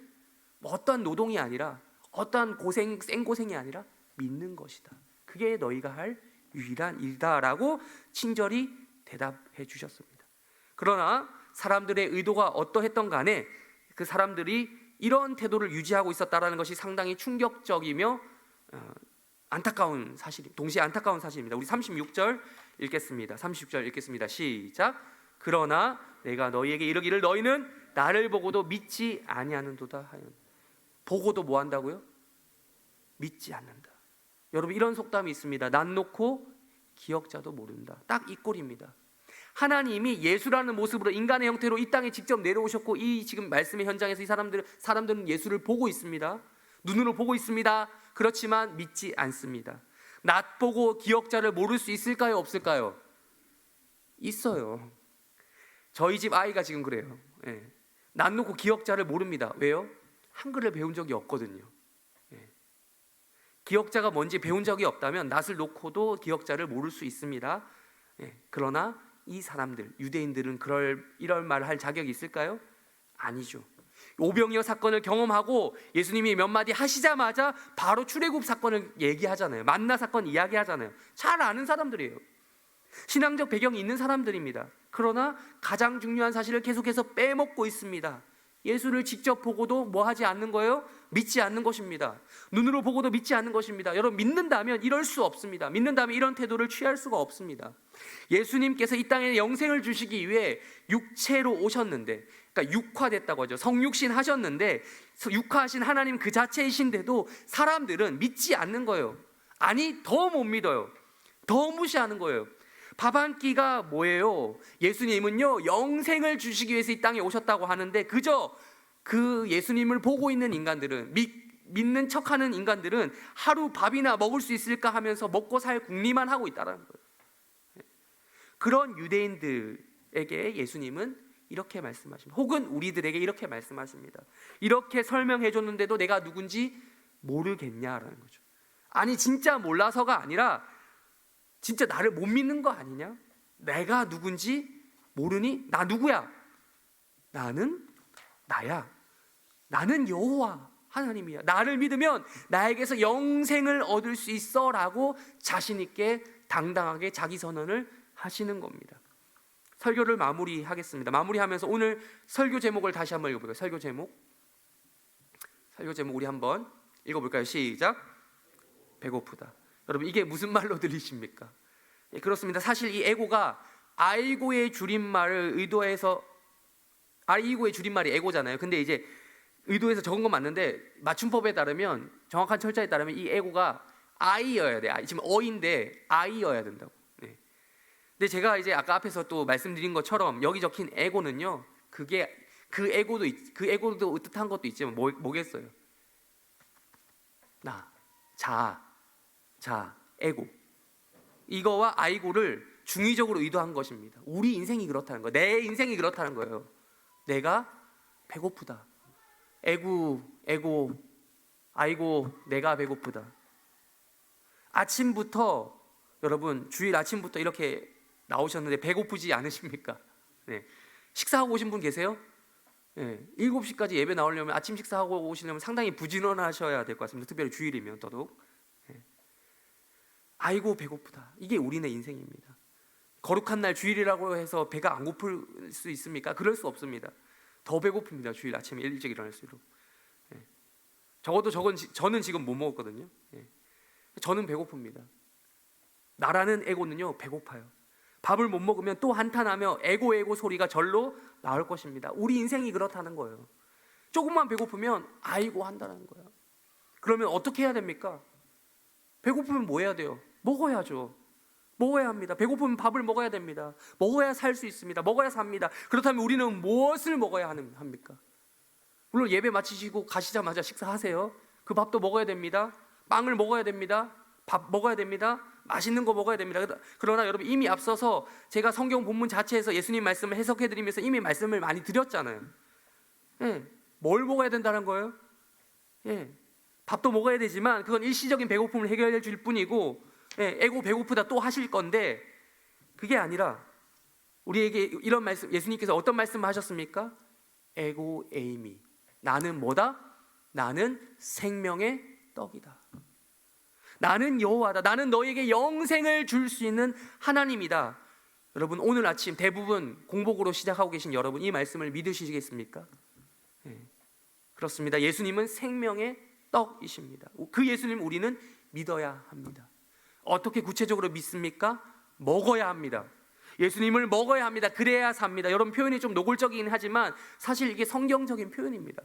어떠한 노동이 아니라, 어떠한 생고생이 아니라 믿는 것이다. 그게 너희가 할 유일한 일이다 라고 친절히 대답해 주셨습니다. 그러나 사람들의 의도가 어떠했던 간에 그 사람들이 이런 태도를 유지하고 있었다는 것이 상당히 충격적이며 안타까운 사실, 동시에 안타까운 사실입니다. 우리 36절 읽겠습니다. 36절 읽겠습니다. 시작. 그러나 내가 너희에게 이르기를 너희는 나를 보고도 믿지 아니하는도다 하여. 보고도 뭐 한다고요? 믿지 않는다. 여러분, 이런 속담이 있습니다. 난 놓고 기억자도 모른다. 딱 이 꼴입니다. 하나님이 예수라는 모습으로 인간의 형태로 이 땅에 직접 내려오셨고, 이 지금 말씀의 현장에서 이 사람들은 예수를 보고 있습니다. 눈으로 보고 있습니다. 그렇지만 믿지 않습니다. 낯 보고 기억자를 모를 수 있을까요? 없을까요? 있어요. 저희 집 아이가 지금 그래요. 낯 놓고 기억자를 모릅니다. 왜요? 한글을 배운 적이 없거든요. 기억자가 뭔지 배운 적이 없다면 낯을 놓고도 기억자를 모를 수 있습니다. 그러나 이 사람들, 유대인들은 이럴 말을 할 자격이 있을까요? 아니죠. 오병이어 사건을 경험하고 예수님이 몇 마디 하시자마자 바로 출애굽 사건을 얘기하잖아요. 만나 사건 이야기하잖아요. 잘 아는 사람들이에요. 신앙적 배경이 있는 사람들입니다. 그러나 가장 중요한 사실을 계속해서 빼먹고 있습니다. 예수를 직접 보고도 뭐 하지 않는 거예요? 믿지 않는 것입니다. 눈으로 보고도 믿지 않는 것입니다. 여러분, 믿는다면 이럴 수 없습니다. 믿는다면 이런 태도를 취할 수가 없습니다. 예수님께서 이 땅에 영생을 주시기 위해 육체로 오셨는데, 그러니까 육화됐다고 하죠. 성육신 하셨는데, 육화하신 하나님 그 자체이신데도 사람들은 믿지 않는 거예요. 아니, 더 못 믿어요. 더 무시하는 거예요. 밥 한 끼가 뭐예요? 예수님은요, 영생을 주시기 위해서 이 땅에 오셨다고 하는데, 그저 그 예수님을 보고 있는 인간들은, 믿는 척하는 인간들은 하루 밥이나 먹을 수 있을까 하면서 먹고 살 궁리만 하고 있다는 거예요. 그런 유대인들에게 예수님은 이렇게 말씀하십니다. 혹은 우리들에게 이렇게 말씀하십니다. 이렇게 설명해 줬는데도 내가 누군지 모르겠냐라는 거죠. 아니, 진짜 몰라서가 아니라 진짜 나를 못 믿는 거 아니냐? 내가 누군지 모르니? 나 누구야? 나는 나야. 나는 여호와 하나님이야. 나를 믿으면 나에게서 영생을 얻을 수 있어 라고 자신 있게 당당하게 자기 선언을 하시는 겁니다. 설교를 마무리하겠습니다. 마무리하면서 오늘 설교 제목을 다시 한번 읽어볼까요? 설교 제목 우리 한번 읽어볼까요? 시작. 배고프다. 여러분, 이게 무슨 말로 들리십니까? 그렇습니다. 사실 이 에고가 아이고의 줄임말을 의도해서, 아이고의 줄임말이 에고잖아요. 근데 이제 의도해서 적은 건 맞는데 맞춤법에 따르면, 정확한 철자에 따르면 이 에고가 아이여야 돼. 지금 어인데 아이여야 된다고. 근데 제가 이제 아까 앞에서 또 말씀드린 것처럼 여기 적힌 에고는요, 그게 그 에고도 뜻한 것도 있지만 뭐겠어요? 나, 자, 에고. 이거와 아이고를 중의적으로 의도한 것입니다. 우리 인생이 그렇다는 거예요. 내 인생이 그렇다는 거예요. 내가 배고프다. 에고, 아이고, 내가 배고프다. 아침부터, 여러분, 주일 아침부터 이렇게 나오셨는데 배고프지 않으십니까? 식사하고 오신 분 계세요? 7시까지 예배 나오려면, 아침 식사하고 오시려면 상당히 부지런하셔야 될 것 같습니다. 특별히 주일이면 더더욱. 아이고, 배고프다. 이게 우리네 인생입니다. 거룩한 날 주일이라고 해서 배가 안 고플 수 있습니까? 그럴 수 없습니다. 더 배고픕니다. 주일 아침에 일찍 일어날수록. 적어도 저는 지금 못 먹었거든요. 저는 배고픕니다. 나라는 에고는요, 배고파요. 밥을 못 먹으면 또 한탄하며 에고 소리가 절로 나올 것입니다. 우리 인생이 그렇다는 거예요. 조금만 배고프면 아이고 한다는 거예요. 그러면 어떻게 해야 됩니까? 배고프면 뭐 해야 돼요? 먹어야죠. 먹어야 합니다. 배고프면 밥을 먹어야 됩니다. 먹어야 살 수 있습니다. 먹어야 삽니다. 그렇다면 우리는 무엇을 먹어야 합니까? 물론 예배 마치시고 가시자마자 식사하세요. 그 밥도 먹어야 됩니다. 빵을 먹어야 됩니다. 밥 먹어야 됩니다. 맛있는 거 먹어야 됩니다. 그러나 여러분, 이미 앞서서 제가 성경 본문 자체에서 예수님 말씀을 해석해드리면서 이미 말씀을 많이 드렸잖아요. 뭘 먹어야 된다는 거예요? 밥도 먹어야 되지만 그건 일시적인 배고픔을 해결해 줄 뿐이고, 에고 배고프다 또 하실 건데, 그게 아니라 우리에게 이런 말씀, 예수님께서 어떤 말씀을 하셨습니까? 에고 에이미, 나는 뭐다? 나는 생명의 떡이다. 나는 여호와다. 나는 너에게 영생을 줄 수 있는 하나님이다. 여러분, 오늘 아침 대부분 공복으로 시작하고 계신 여러분, 이 말씀을 믿으시겠습니까? 그렇습니다. 예수님은 생명의 떡이십니다. 그 예수님 우리는 믿어야 합니다. 어떻게 구체적으로 믿습니까? 먹어야 합니다. 예수님을 먹어야 합니다. 그래야 삽니다. 여러분, 표현이 좀 노골적이긴 하지만 사실 이게 성경적인 표현입니다.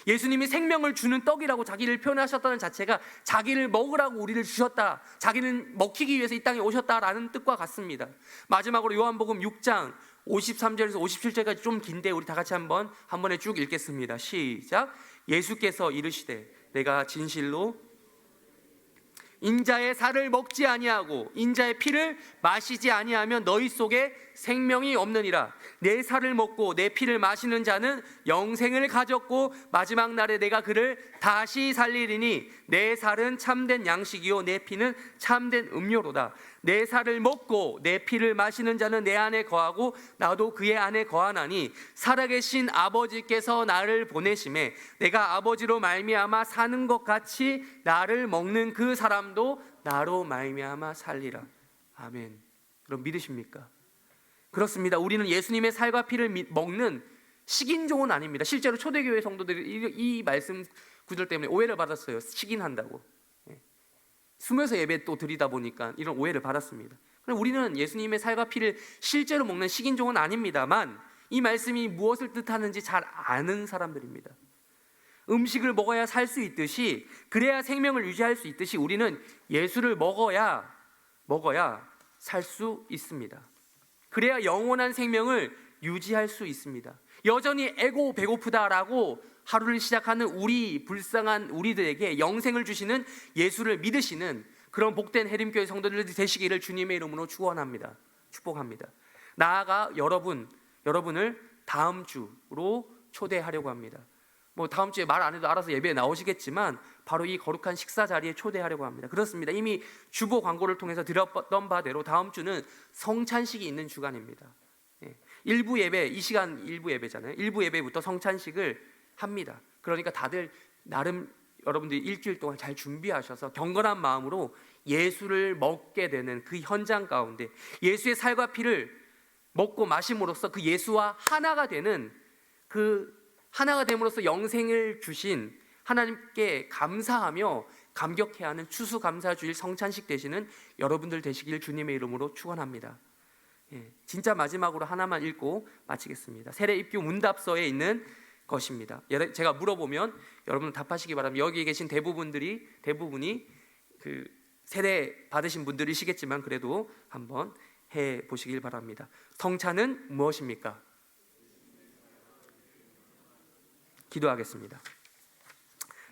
예수님이 생명을 주는 떡이라고 자기를 표현하셨다는 자체가 자기를 먹으라고 우리를 주셨다, 자기는 먹히기 위해서 이 땅에 오셨다라는 뜻과 같습니다. 마지막으로 요한복음 6장 53절에서 57절까지 좀 긴데 우리 다 같이 한 번에 쭉 읽겠습니다. 시작. 예수께서 이르시되 내가 진실로 인자의 살을 먹지 아니하고 인자의 피를 마시지 아니하면 너희 속에 생명이 없느니라. 내 살을 먹고 내 피를 마시는 자는 영생을 가졌고 마지막 날에 내가 그를 다시 살리리니 내 살은 참된 양식이요 내 피는 참된 음료로다. 내 살을 먹고 내 피를 마시는 자는 내 안에 거하고 나도 그의 안에 거하나니 살아계신 아버지께서 나를 보내심에 내가 아버지로 말미암아 사는 것 같이 나를 먹는 그 사람도 나로 말미암아 살리라. 아멘. 여러분, 믿으십니까? 그렇습니다. 우리는 예수님의 살과 피를 먹는 식인종은 아닙니다. 실제로 초대교회 성도들이 이 말씀 구절 때문에 오해를 받았어요. 식인한다고. 숨어서 예배 또 드리다 보니까 이런 오해를 받았습니다. 그럼 우리는 예수님의 살과 피를 실제로 먹는 식인종은 아닙니다만 이 말씀이 무엇을 뜻하는지 잘 아는 사람들입니다. 음식을 먹어야 살 수 있듯이, 그래야 생명을 유지할 수 있듯이 우리는 예수를 먹어야 살 수 있습니다. 그래야 영원한 생명을 유지할 수 있습니다. 여전히 애고 배고프다라고 하루를 시작하는 우리 불쌍한 우리들에게 영생을 주시는 예수를 믿으시는 그런 복된 해림교회 성도들 되시기를 주님의 이름으로 축원합니다. 축복합니다. 나아가 여러분을 다음 주로 초대하려고 합니다. 다음 주에 말 안 해도 알아서 예배에 나오시겠지만 바로 이 거룩한 식사 자리에 초대하려고 합니다. 그렇습니다. 이미 주보 광고를 통해서 드렸던 바대로 다음 주는 성찬식이 있는 주간입니다. 일부 예배, 이 시간 일부 예배잖아요. 일부 예배부터 성찬식을 합니다. 그러니까 다들 나름 여러분들이 일주일 동안 잘 준비하셔서 경건한 마음으로 예수를 먹게 되는 그 현장 가운데 예수의 살과 피를 먹고 마심으로써 그 예수와 하나가 되는 하나가 됨으로써 영생을 주신 하나님께 감사하며 감격해야 하는 추수감사주일 성찬식 되시는 여러분들 되시길 주님의 이름으로 축원합니다. 진짜 마지막으로 하나만 읽고 마치겠습니다. 세례 입교 문답서에 있는 것입니다. 제가 물어보면 여러분 답하시기 바랍니다. 여기 계신 대부분이 그 세례 받으신 분들이시겠지만 그래도 한번 해 보시길 바랍니다. 성찬은 무엇입니까? 기도하겠습니다.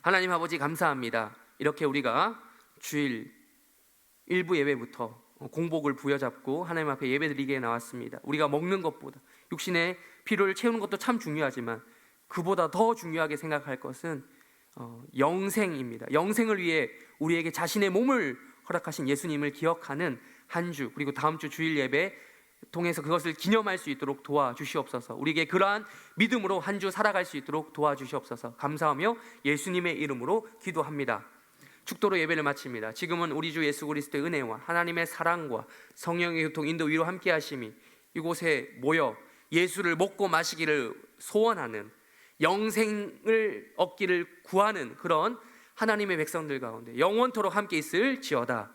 하나님 아버지, 감사합니다. 이렇게 우리가 주일 일부 예배부터 공복을 부여잡고 하나님 앞에 예배드리기에 나왔습니다. 우리가 먹는 것보다 육신의 필요를 채우는 것도 참 중요하지만 그보다 더 중요하게 생각할 것은 영생입니다. 영생을 위해 우리에게 자신의 몸을 허락하신 예수님을 기억하는 한 주, 그리고 다음 주 주일 예배 통해서 그것을 기념할 수 있도록 도와주시옵소서. 우리에게 그러한 믿음으로 한 주 살아갈 수 있도록 도와주시옵소서. 감사하며 예수님의 이름으로 기도합니다. 축도로 예배를 마칩니다. 지금은 우리 주 예수 그리스도의 은혜와 하나님의 사랑과 성령의 교통 인도 위로 함께 하심이 이곳에 모여 예수를 먹고 마시기를 소원하는, 영생을 얻기를 구하는 그런 하나님의 백성들 가운데 영원토록 함께 있을지어다.